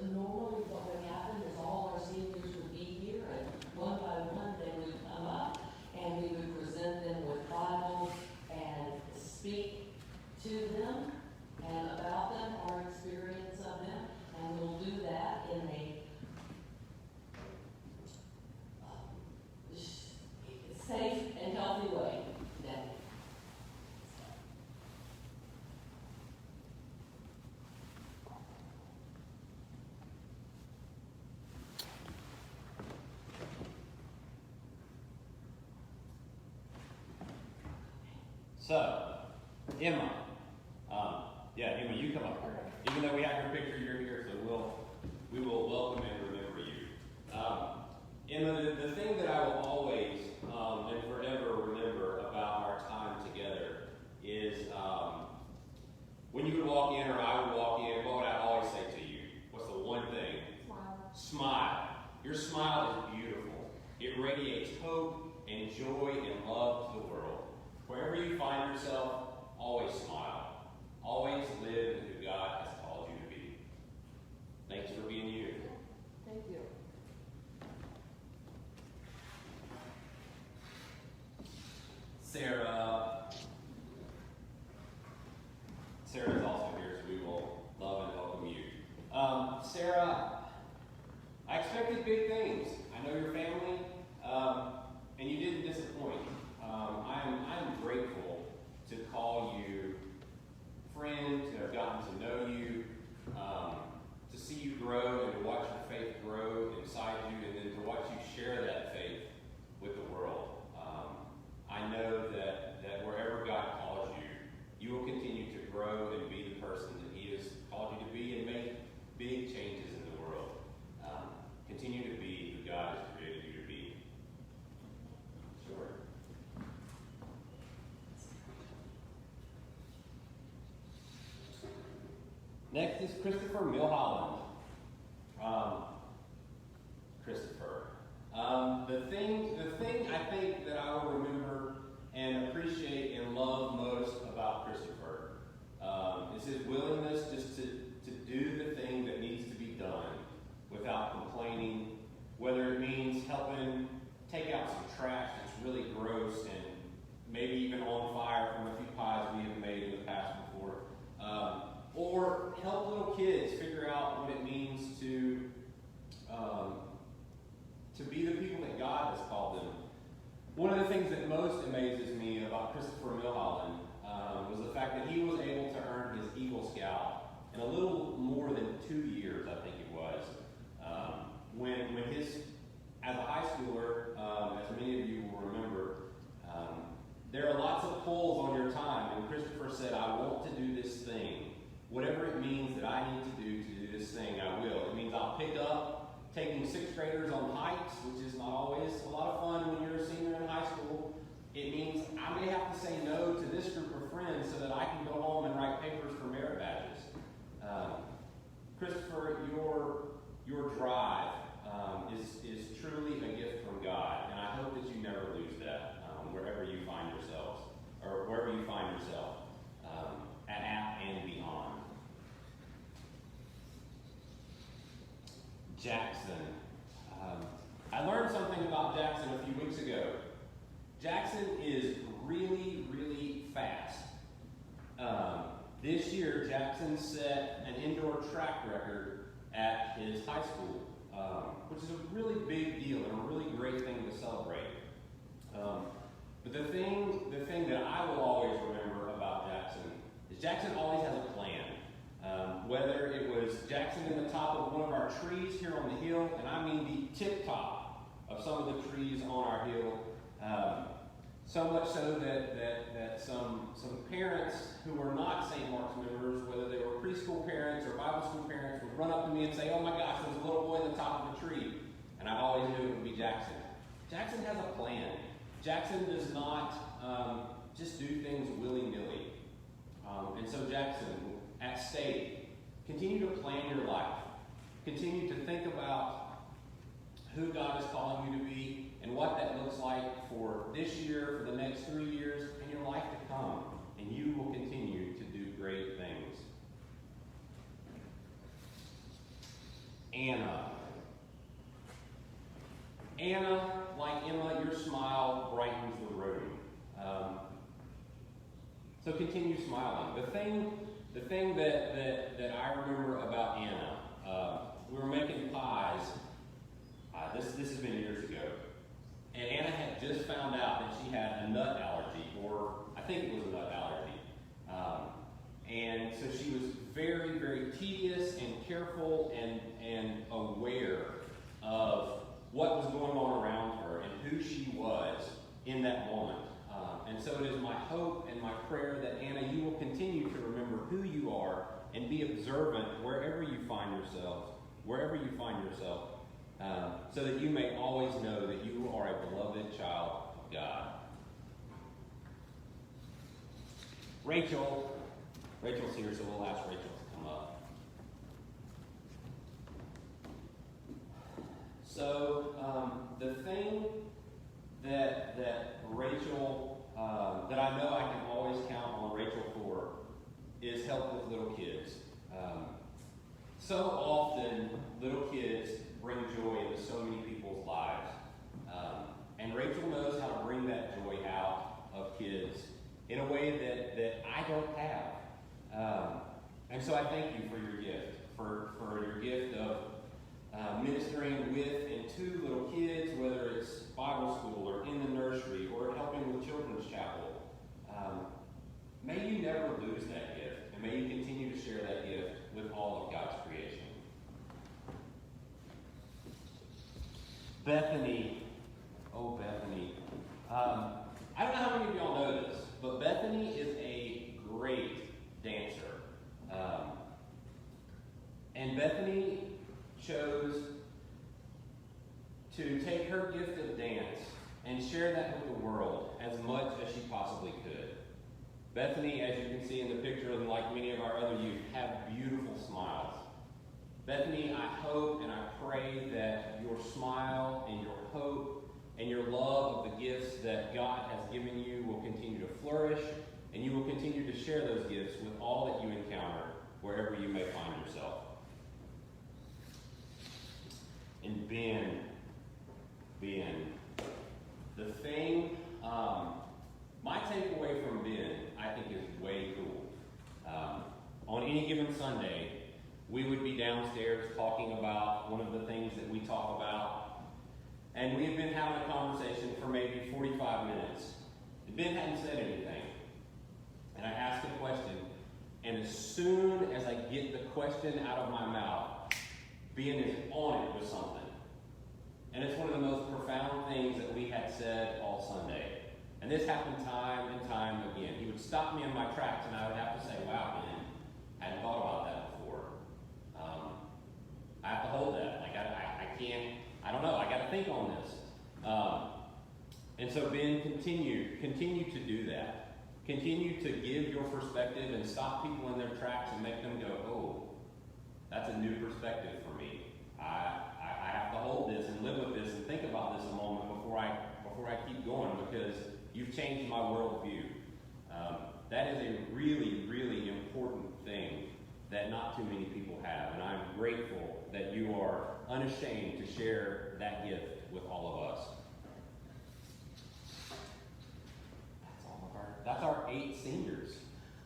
normally what would happen is all our seniors would be here, and one by one they would come up, and we would present them with Bibles and speak to them and about them, our experience of them, and we'll do that in a safe and healthy way. So, Emma, Emma, you come up here. Even though we have your picture, you're here, so we will welcome and remember you. Emma, the thing that I will always and forever remember about our time together is when you would walk in or I would walk in, what would I always say to you? What's the one thing? Smile. Your smile is beautiful. It radiates hope and joy and love to the world. Wherever you find yourself, always smile. Always live in who God has called you to be. Thanks for being you. Thank you. Sarah's also here, so we will love and welcome you. Sarah, I expected big things. I know your family, and you didn't disappoint. I'm grateful to call you friend, to have gotten to know you, to see you grow and to watch your faith grow inside you, and then to watch you share that faith with the world. I know that wherever God calls you, you will continue to grow and be the person that He has called you to be and make big changes in the world. Continue to be who God has created you to be. Sure. Next is Christopher Milholland. Christopher. The thing I think that I will remember and appreciate and love most about Christopher is his willingness just to do the thing that needs to be done without complaining, whether it means helping take out some trash that's really gross and maybe even on fire from a few pies we have made in the past before, or help little kids figure out what it means to be the people that God has called them. One of the things that most amazes me about Christopher Milholland was the fact that he was able to earn his Eagle Scout in a little more than 2 years, I think it was. As a high schooler, as many of you will remember, there are lots of pulls on your time, and Christopher said, I want to do this thing. Whatever it means that I need to do this thing, I will. It means I'll pick up taking 6th graders on hikes, which is not always a lot of fun when you're a senior in high school. It means I may have to say no to this group of friends so that I can go home and write papers for merit badges. Christopher, your drive is truly a gift from God, and I hope that you never lose that wherever you find yourselves, or wherever you find yourself, at and beyond. Jackson. I learned something about Jackson a few weeks ago. Jackson is really, really fast. This year, Jackson set an indoor track record at his high school, which is a really big deal and a really great thing to celebrate. But the thing that I will always remember about Jackson is Jackson always has a plan. Whether it was Jackson in the top of one of our trees here on the hill, and I mean the tip top of some of the trees on our hill, so much so that some parents who were not St. Mark's members, whether they were preschool parents or Bible school parents, would run up to me and say, oh my gosh, there's a little boy in the top of the tree. And I always knew it would be Jackson. Jackson has a plan. Jackson does not just do things willy-nilly. And so Jackson, at State, continue to plan your life. Continue to think about who God is calling you to be and what that looks like for this year, for the next 3 years, and your life to come. And you will continue to do great things. So continue smiling. The thing that I remember about Anna, we were making pies. This has been years ago. And Anna had just found out that she had a nut allergy, or I think it was a nut allergy. And so she was very, very tedious and careful and aware of what was going on around her and who she was in that moment. And so it is my hope and my prayer that, Anna, you will continue to remember who you are and be observant wherever you find yourself, so that you may always know that you are a beloved child of God. Rachel's here, so we'll ask Rachel to come up. So the thing that Rachel, that I know I can always count on Rachel for, is help with little kids. So often, little kids bring joy into so many people's lives. And Rachel knows how to bring that joy out of kids in a way that I don't have. And so I thank you for your gift, for your gift of ministering with and to little kids, whether it's Bible school or in the nursery or helping with Children's Chapel. May you never lose that gift, and may you continue to share that gift with all of God's creation. Bethany. Oh, Bethany. I don't know how many of y'all know this, but Bethany is a great dancer. And Bethany chose to take her gift of dance and share that with the world as much as she possibly could. Bethany, as you can see in the picture, and like many of our other youth, have beautiful smiles. Bethany, I hope and I pray that your smile and your hope and your love of the gifts that God has given you will continue to flourish, and you will continue to share those gifts with all that you encounter, wherever you may find yourself. And Ben, the thing, my takeaway from Ben, I think, is way cool. On any given Sunday, we would be downstairs talking about one of the things that we talk about, and we had been having a conversation for maybe 45 minutes. And Ben hadn't said anything, and I asked a question, and as soon as I get the question out of my mouth, Ben is on it with something. And it's one of the most profound things that we had said all Sunday. And this happened time and time again. He would stop me in my tracks, and I would have to say, wow, Ben, I hadn't thought about that before. I have to hold that. Like, I can't, I don't know, I got to think on this. And so Ben, continue to do that. Continue to give your perspective and stop people in their tracks and make them go, oh, that's a new perspective for me. I have to hold this and live with this and think about this a moment before I keep going, because you've changed my worldview. That is a really, really important thing that not too many people have, and I'm grateful that you are unashamed to share that gift with all of us.